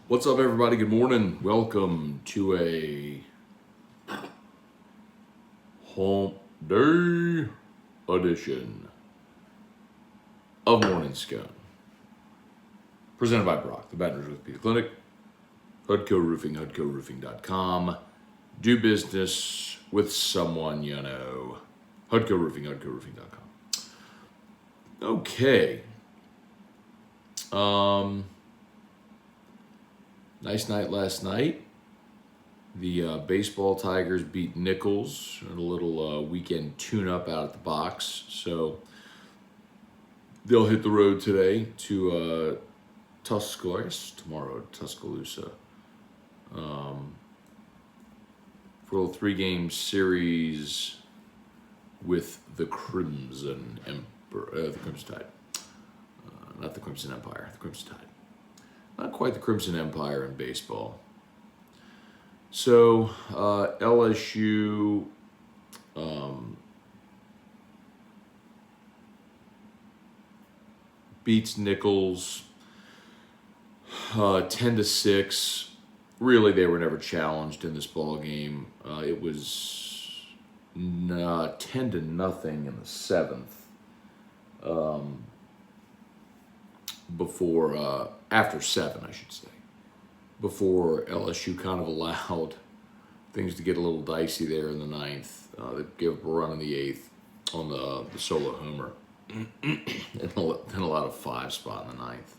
What's up, everybody? Good morning. Welcome to a hump day edition of Morning Scone, presented by Brock, the Baton Rouge Orthopedic Clinic, Hudco Roofing, HudcoRoofing.com. Do business with someone you know. Hudco Roofing, HudcoRoofing.com. Okay. Nice night last night. The baseball Tigers beat Nichols in a little weekend tune-up out at the box. So they'll hit the road today to Tuscaloosa, tomorrow to Tuscaloosa, for a little three-game series with the Crimson the Crimson Tide. Not the Crimson Empire, the Crimson Tide. Not quite the Crimson Empire in baseball. So LSU beats Nichols 10-6. Really, they were never challenged in this ball game. It was 10-0 in the seventh. After seven, I should say, before LSU kind of allowed things to get a little dicey there in the ninth. They gave up a run in the eighth on the solo homer, and then a lot of five spot in the ninth.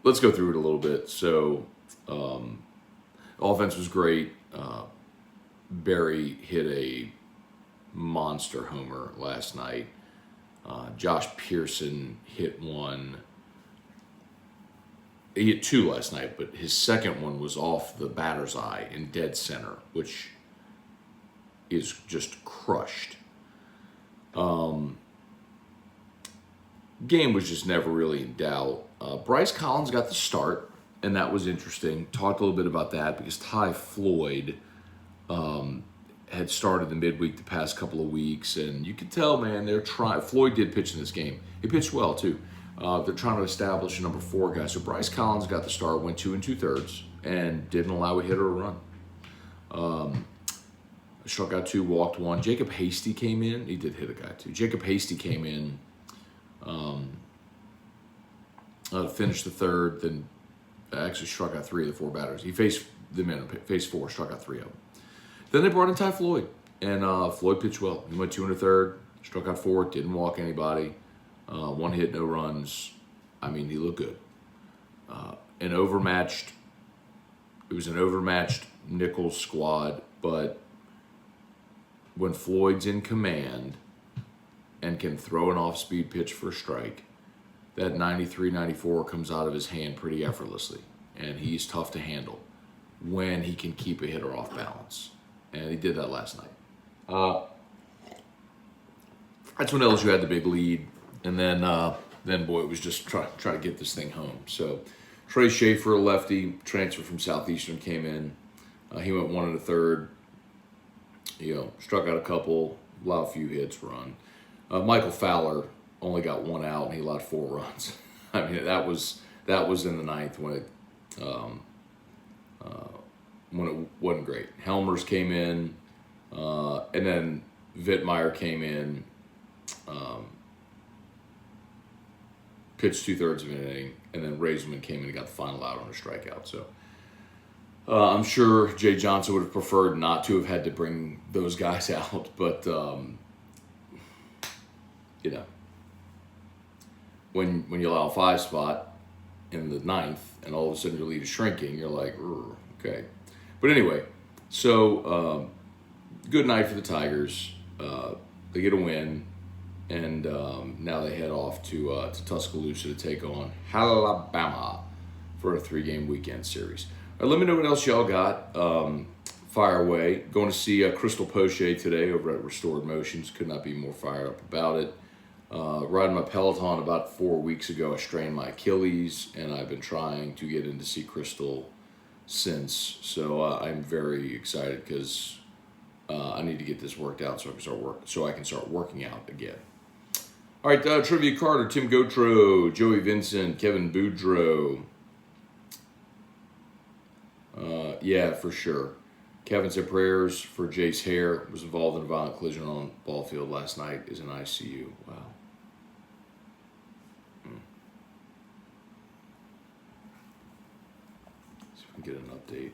Let's go through it a little bit. So, offense was great. Barry hit a monster homer last night. Josh Pearson hit one. He hit two last night, but his second one was off the batter's eye in dead center, which is just crushed. Game was just never really in doubt. Bryce Collins got the start, and that was interesting. Talked a little bit about that because Ty Floyd had started the midweek the past couple of weeks, and you could tell, man, they're trying. Floyd did pitch in this game. He pitched well, too. They're trying to establish a number 4 guy. So Bryce Collins got the start, went 2 2/3, and didn't allow a hit or a run. Struck out 2, walked 1. Jacob Hasty came in. He did hit a guy, too. Jacob Hasty came in, finished the third, then actually struck out 3 of the 4 batters. He faced them in, faced 4, struck out 3 of them. Then they brought in Ty Floyd, and Floyd pitched well. He went 2 1/3, struck out 4, didn't walk anybody, 1 hit, no runs. I mean, he looked good. It was an overmatched Nichols squad, but when Floyd's in command and can throw an off-speed pitch for a strike, that 93, 94 comes out of his hand pretty effortlessly, and he's tough to handle when he can keep a hitter off balance. And he did that last night. That's when LSU had the big lead. And then boy, it was just try to get this thing home. So Trey Schaefer, a lefty, transfer from Southeastern, came in. He went 1 1/3. Struck out a couple, allowed a few hits, run. Michael Fowler only got 1 out, and he allowed 4 runs. I mean, that was in the ninth when it wasn't great. Helmers came in, and then Vittmeyer came in, pitched 2/3 of an inning, and then Raisman came in and got the final out on a strikeout. So I'm sure Jay Johnson would have preferred not to have had to bring those guys out, but when you allow a 5 spot in the ninth, and all of a sudden your lead is shrinking, you're like, okay. But anyway, so good night for the Tigers. They get a win, and now they head off to Tuscaloosa to take on Alabama for a 3-game weekend series. All right, let me know what else y'all got. Fire away. Going to see Crystal Poche today over at Restored Motions. Could not be more fired up about it. Riding my Peloton about 4 weeks ago, I strained my Achilles, and I've been trying to get in to see Crystal since. So I'm very excited because I need to get this worked out so I can start working out again. All right, Trivia Carter, Tim Gotro, Joey Vincent, Kevin Boudreau. Yeah, for sure. Kevin said prayers for Jace Hare, was involved in a violent collision on ball field last night, is in ICU. Wow. See if we can get an update.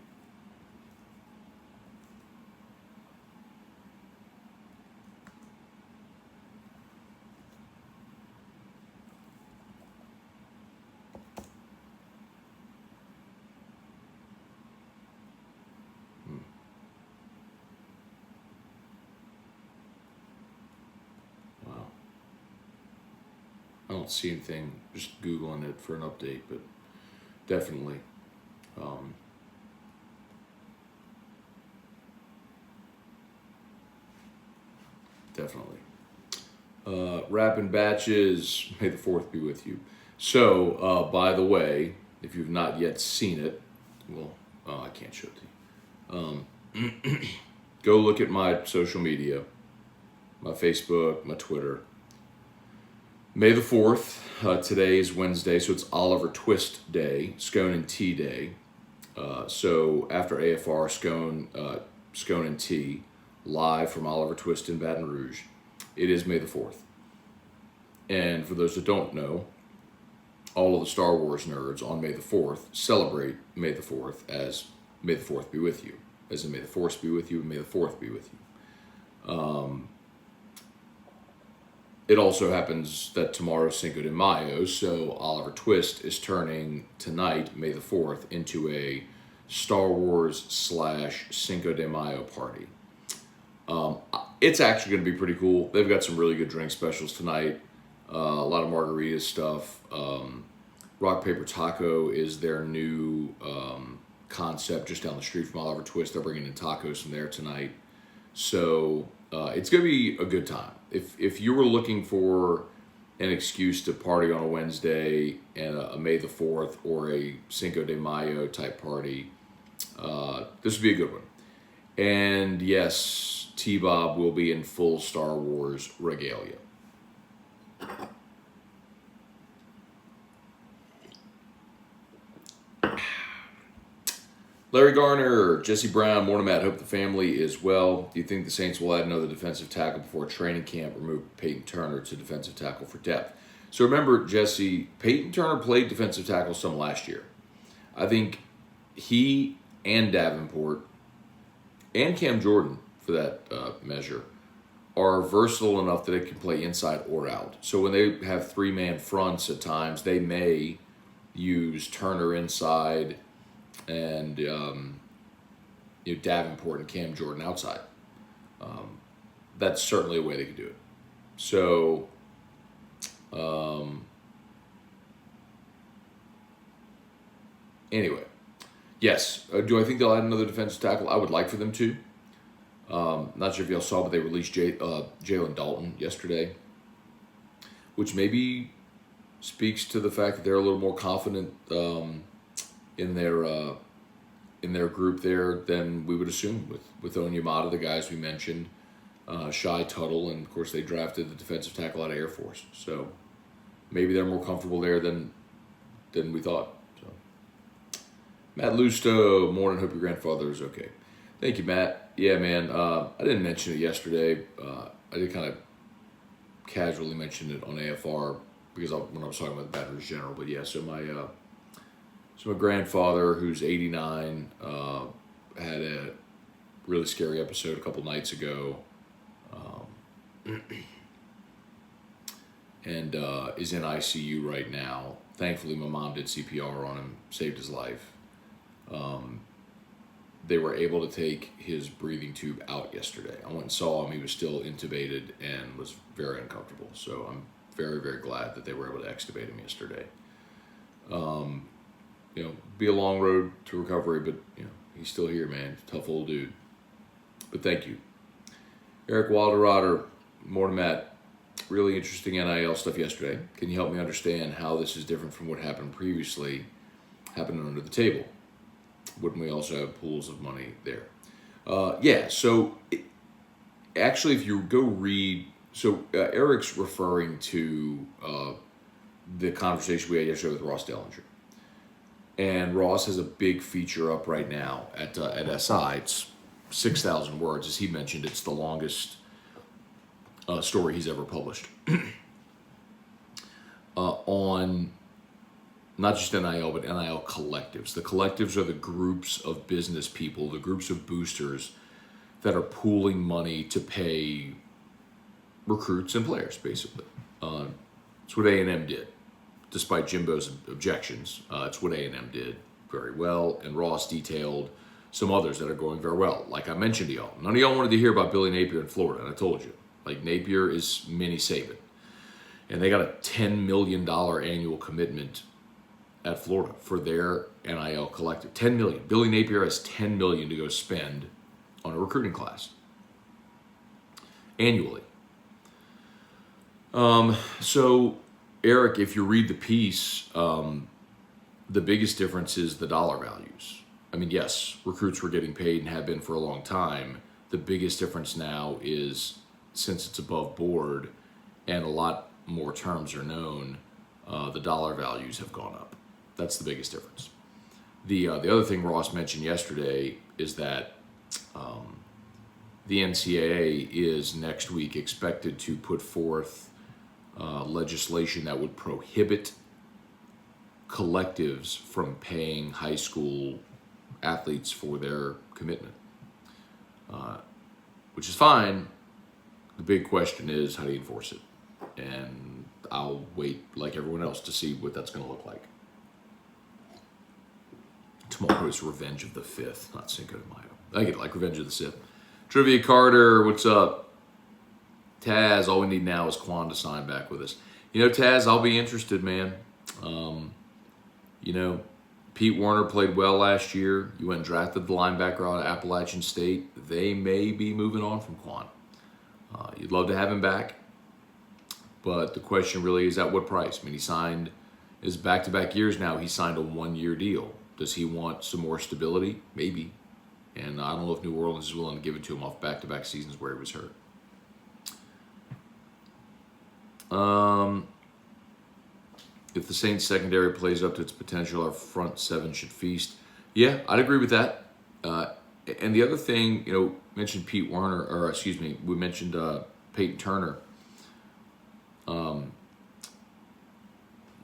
Wow. I don't see anything, just Googling it for an update, but definitely. Definitely. Rapping Batches, may the 4th be with you. So, by the way, if you've not yet seen it, well, I can't show it to you. Go look at my social media, my Facebook, my Twitter. May the 4th, today is Wednesday, so it's Oliver Twist Day, Scone and Tea Day. So after AFR, Scone and Tea, live from Oliver Twist in Baton Rouge. It is May the 4th. And for those that don't know, all of the Star Wars nerds on May the 4th celebrate May the 4th as May the 4th be with you. As in May the Force be with you and May the 4th be with you. It also happens that tomorrow's Cinco de Mayo, so Oliver Twist is turning tonight, May the 4th, into a Star Wars / Cinco de Mayo party. It's actually going to be pretty cool. They've got some really good drink specials tonight. A lot of margarita stuff. Rock Paper Taco is their new concept just down the street from Oliver Twist. They're bringing in tacos from there tonight. So it's going to be a good time. If you were looking for an excuse to party on a Wednesday and a May the 4th or a Cinco de Mayo type party, this would be a good one. And yes, T-Bob will be in full Star Wars regalia. Larry Garner, Jesse Brown, morning Matt, hope the family is well. Do you think the Saints will add another defensive tackle before training camp, remove Peyton Turner to defensive tackle for depth? So remember, Jesse, Peyton Turner played defensive tackle some last year. I think he and Davenport and Cam Jordan, for that measure, are versatile enough that it can play inside or out. So when they have three-man fronts at times, they may use Turner inside and Davenport and Cam Jordan outside. That's certainly a way they could do it. So, anyway, yes. Do I think they'll add another defensive tackle? I would like for them to. Not sure if y'all saw, but they released Jalen Dalton yesterday, which maybe speaks to the fact that they're a little more confident in their group there than we would assume with Onyemata, the guys we mentioned, Shai Tuttle, and of course they drafted the defensive tackle out of Air Force. So maybe they're more comfortable there than we thought. So Matt Lusto, morning. Hope your grandfather is okay. Thank you, Matt. Yeah, man. I didn't mention it yesterday. I did kind of casually mention it on AFR because when I was talking about the Baton Rouge General. But yeah, so my grandfather, who's 89, had a really scary episode a couple nights ago, and is in ICU right now. Thankfully, my mom did CPR on him, saved his life. They were able to take his breathing tube out yesterday. I went and saw him. He was still intubated and was very uncomfortable. So I'm very, very glad that they were able to extubate him yesterday. Be a long road to recovery, but he's still here, man. Tough old dude. But thank you. Eric Wilderotter, morning Matt. Really interesting NIL stuff yesterday. Can you help me understand how this is different from what happened previously, happened under the table? Wouldn't we also have pools of money there? Yeah, so actually, if you go read, so Eric's referring to the conversation we had yesterday with Ross Dellinger. And Ross has a big feature up right now at SI. It's 6,000 words. As he mentioned, it's the longest story he's ever published on not just NIL, but NIL collectives. The collectives are the groups of business people, the groups of boosters that are pooling money to pay recruits and players, basically. It's what A&M did, despite Jimbo's objections. It's what A&M did very well, and Ross detailed some others that are going very well. Like I mentioned to y'all, none of y'all wanted to hear about Billy Napier in Florida, and I told you. Like, Napier is mini Saban. And they got a $10 million annual commitment at Florida for their NIL collective. $10 million. Billy Napier has $10 million to go spend on a recruiting class annually. So, Eric, if you read the piece, the biggest difference is the dollar values. I mean, yes, recruits were getting paid and have been for a long time. The biggest difference now is, since it's above board and a lot more terms are known, the dollar values have gone up. That's the biggest difference. The other thing Ross mentioned yesterday is that the NCAA is next week expected to put forth legislation that would prohibit collectives from paying high school athletes for their commitment, which is fine. The big question is, how do you enforce it? And I'll wait, like everyone else, to see what that's going to look like. Tomorrow is Revenge of the Fifth, not Cinco de Mayo. I get it, like Revenge of the Sith. Trivia Carter, what's up? Taz, all we need now is Quan to sign back with us. You know, Taz, I'll be interested, man. You know, Pete Werner played well last year. You went and drafted the linebacker out of Appalachian State. They may be moving on from Quan. You'd love to have him back. But the question really is, at what price? I mean, he signed his back-to-back years now. He signed a one-year deal. Does he want some more stability? Maybe. And I don't know if New Orleans is willing to give it to him off back-to-back seasons where he was hurt. If the Saints secondary plays up to its potential, our front seven should feast. Yeah, I'd agree with that. And the other thing, you know, mentioned Pete Werner, or excuse me, we mentioned Peyton Turner.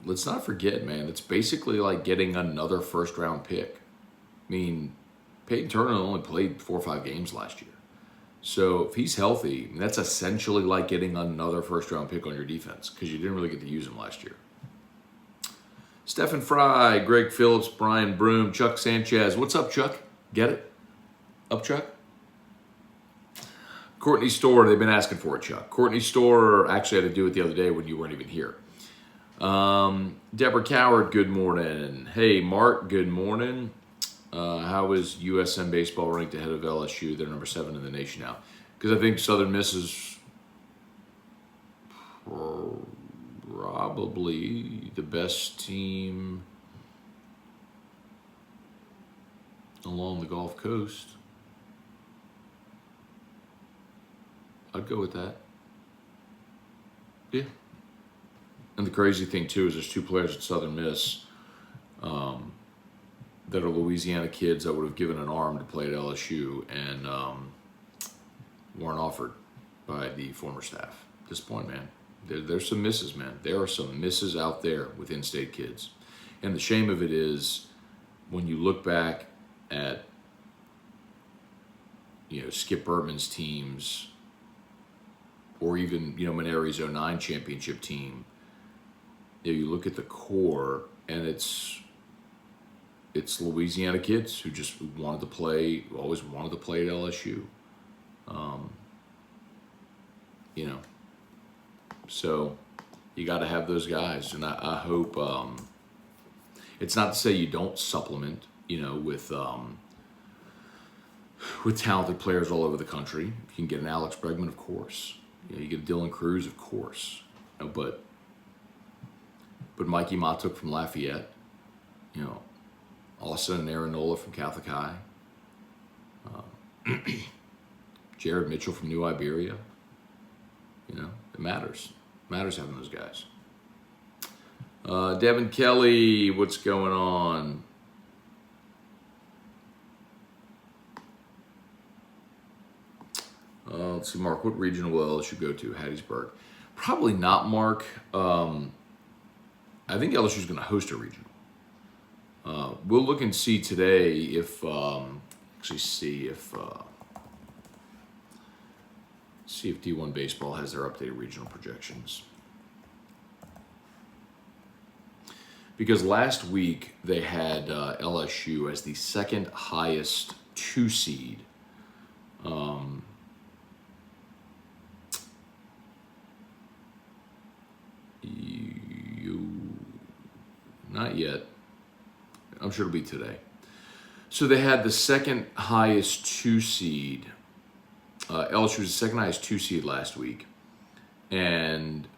Let's not forget, man, it's basically like getting another first-round pick. I mean, Peyton Turner only played 4 or 5 games last year. So if he's healthy, I mean, that's essentially like getting another first-round pick on your defense because you didn't really get to use him last year. Stephen Fry, Greg Phillips, Brian Broom, Chuck Sanchez. What's up, Chuck? Get it? Up, Chuck? Courtney Store, they've been asking for it, Chuck. Courtney Store actually had to do it the other day when you weren't even here. Deborah Coward, good morning. Hey, Mark, good morning. How is USM baseball ranked ahead of LSU? They're number 7 in the nation now. Because I think Southern Miss is probably the best team along the Gulf Coast. I'd go with that. Yeah. And the crazy thing, too, is there's 2 players at Southern Miss that are Louisiana kids that would have given an arm to play at LSU and weren't offered by the former staff. At this point, man, there's some misses, man. There are some misses out there with in-state kids. And the shame of it is when you look back at, you know, Skip Bertman's teams or even, you know, Maneri's 09 championship team, you know, you look at the core and it's Louisiana kids who just wanted to play, always wanted to play at LSU. You know, so you got to have those guys. And I hope, it's not to say you don't supplement, you know, with talented players all over the country. You can get an Alex Bregman, of course. You know, you get a Dylan Cruz, of course. You know, but Mikey Matuk from Lafayette, you know, Austin and Aaron Nola from Catholic High. Jared Mitchell from New Iberia. You know, it matters. It matters having those guys. Devin Kelly, what's going on? Let's see, Mark, what regional will LSU go to? Hattiesburg. Probably not, Mark. I think LSU is going to host a regional. We'll look and see today if see if D1 Baseball has their updated regional projections. Because last week they had LSU as the second highest 2 seed. Not yet. I'm sure it'll be today. So they had the second highest 2 seed. LSU was the second highest 2 seed last week. And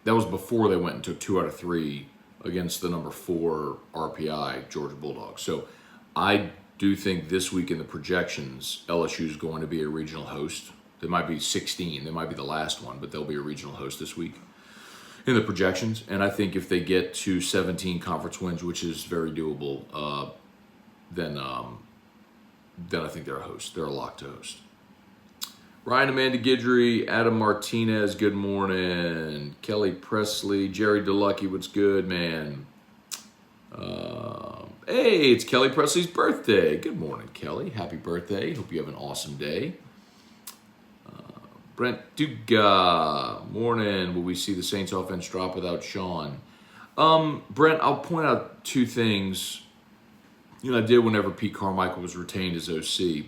that was before they went and took 2 out of 3 against the number 4 RPI Georgia Bulldogs. So I do think this week in the projections, LSU is going to be a regional host. There might be 16. They might be the last one, but they'll be a regional host this week in the projections. And I think if they get to 17 conference wins, which is very doable, then I think they're a host. They're a lock to host. Ryan Amanda Guidry, Adam Martinez, good morning. Kelly Presley, Jerry DeLucky, what's good, man? Hey, it's Kelly Presley's birthday. Good morning, Kelly. Happy birthday. Hope you have an awesome day. Brent Duga, morning. Will we see the Saints offense drop without Sean? Brent, I'll point out 2 things. You know, I did whenever Pete Carmichael was retained as OC.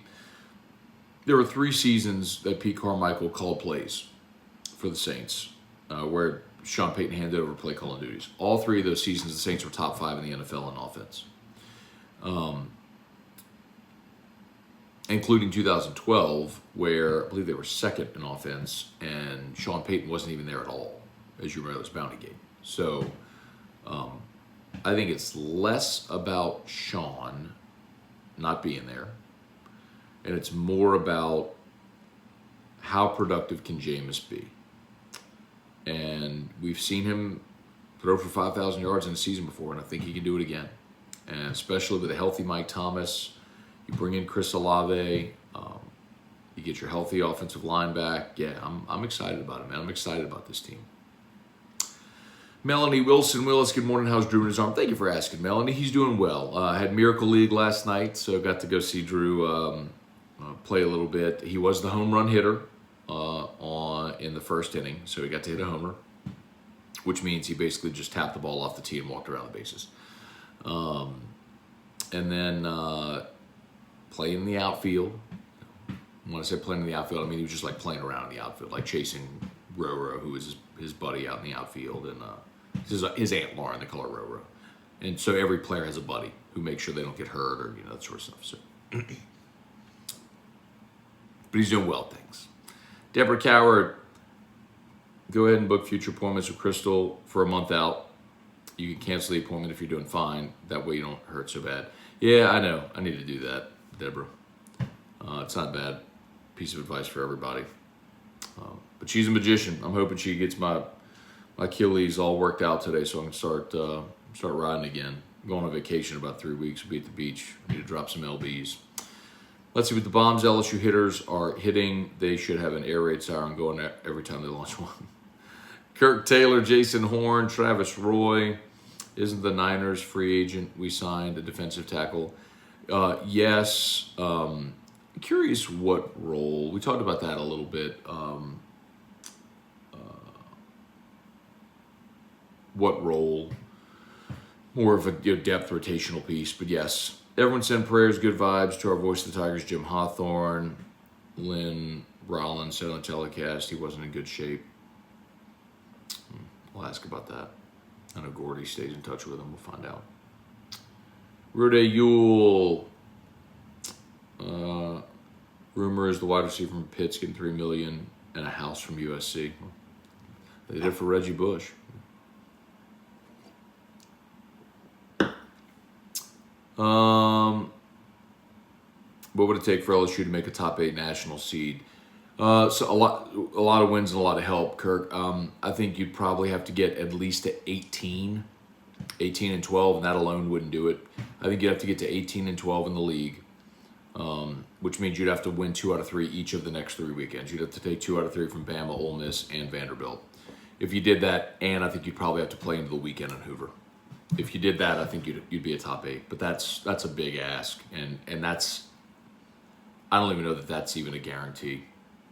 There were 3 seasons that Pete Carmichael called plays for the Saints, where Sean Payton handed over play calling duties. All 3 of those seasons, the Saints were top 5 in the NFL in offense. Including 2012, where I believe they were second in offense, and Sean Payton wasn't even there at all, as you remember, this bounty game. So I think it's less about Sean not being there, and it's more about how productive can Jameis be. And we've seen him throw for 5,000 yards in a season before, and I think he can do it again. And especially with a healthy Mike Thomas, you bring in Chris Olave, you get your healthy offensive line back. Yeah, I'm excited about it, man. I'm excited about this team. Melanie Willis, good morning. How's Drew in his arm? Thank you for asking, Melanie. He's doing well. I had Miracle League last night, so got to go see Drew play a little bit. He was the home run hitter in the first inning, so he got to hit a homer, which means he basically just tapped the ball off the tee and walked around the bases. And then playing in the outfield. When I say playing in the outfield, I mean he was just like playing around in the outfield, like chasing Roro, who was his buddy out in the outfield, and his Aunt Lauren, they call her Roro. And so every player has a buddy who makes sure they don't get hurt or that sort of stuff. So, but he's doing well, thanks. Deborah Coward, go ahead and book future appointments with Crystal for a month out. You can cancel the appointment if you're doing fine. That way you don't hurt so bad. Yeah, I know. I need to do that, Deborah. It's not bad. Piece of advice for everybody. But she's a magician. I'm hoping she gets my Achilles all worked out today so I can start riding again. I'm going on vacation in about 3 weeks. We'll be at the beach. I need to drop some LBs. Let's see what the bombs LSU hitters are hitting. They should have an air raid siren going every time they launch one. Kirk Taylor, Jason Horn, Travis Roy. Isn't the Niners free agent we signed a defensive tackle? Yes. Curious what role. We talked about that a little bit. What role? More of a depth rotational piece. But yes, everyone send prayers, good vibes to our voice of the Tigers, Jim Hawthorne. Lynn Rollins said on telecast he wasn't in good shape. We'll ask about that. I know Gordy stays in touch with him. We'll find out. Rude Yule. Rumor is the wide receiver from Pitt's getting $3 million and a house from USC. They did it for Reggie Bush. What would it take for LSU to make a top 8 national seed? So a lot of wins and a lot of help, Kirk. I think you'd probably have to get at least to 18 and 12, and that alone wouldn't do it. I think you'd have to get to 18 and 12 in the league, which means you'd have to win 2 out of 3 each of the next 3 weekends. You'd have to take 2 out of 3 from Bama, Ole Miss, and Vanderbilt. If you did that, and I think you'd probably have to play into the weekend in Hoover. If you did that, I think you'd be a top 8. But that's a big ask, and that's, I don't even know that that's even a guarantee.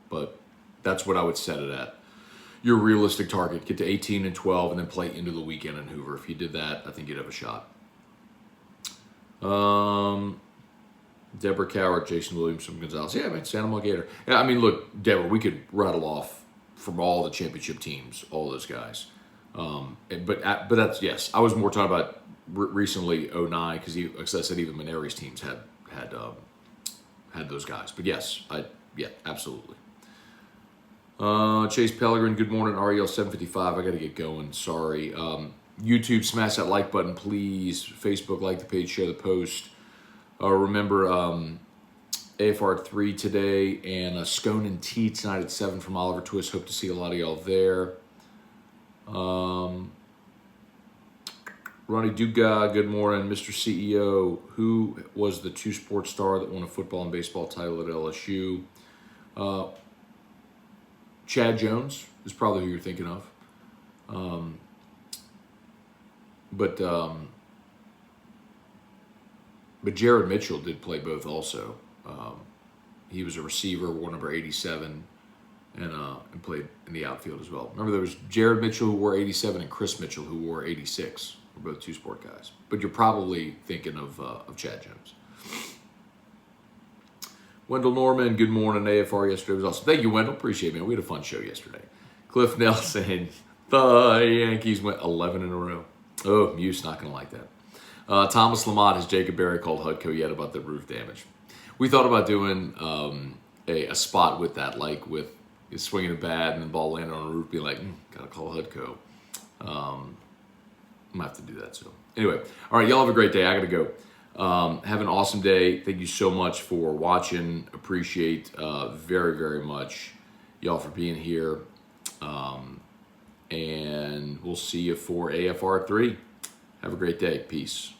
But that's what I would set it at. Your realistic target, get to 18 and 12 and then play into the weekend in Hoover. If you did that, I think you'd have a shot. Deborah Cowart, Jason Williams from Gonzales. Yeah, man, Santa Monica Gator. Yeah, I mean, look, Deborah, we could rattle off from all the championship teams, all those guys. But that's, yes, I was more talking about recently 09 because as I said, even Maneri's teams had those guys. But yes, yeah, absolutely. Chase Pellegrin, good morning, REL 755. I got to get going. Sorry. YouTube, smash that like button, please. Facebook, like the page, share the post. Remember, AFR 3 today and Scone and Tea tonight at 7 from Oliver Twist. Hope to see a lot of y'all there. Ronnie Duga, good morning. Mr. CEO, who was the 2 sports star that won a football and baseball title at LSU? Chad Jones is probably who you're thinking of. But Jared Mitchell did play both also. He was a receiver, wore number 87, and played in the outfield as well. Remember, there was Jared Mitchell who wore 87 and Chris Mitchell who wore 86. We're both 2 sport guys. But you're probably thinking of Chad Jones. Wendell Norman, good morning. AFR yesterday was awesome. Thank you, Wendell. Appreciate it, man. We had a fun show yesterday. Cliff Nelson, the Yankees went 11 in a row. Oh, Muse not going to like that. Thomas Lamont has Jacob Berry called Hudco yet about the roof damage. We thought about doing a spot with that, like with swinging a bat and the ball landing on the roof, being like, gotta call Hudco. I'm gonna have to do that. So anyway, all right, y'all have a great day. I gotta go. Have an awesome day. Thank you so much for watching. Appreciate very, very much y'all for being here. And we'll see you for AFR 3. Have a great day. Peace.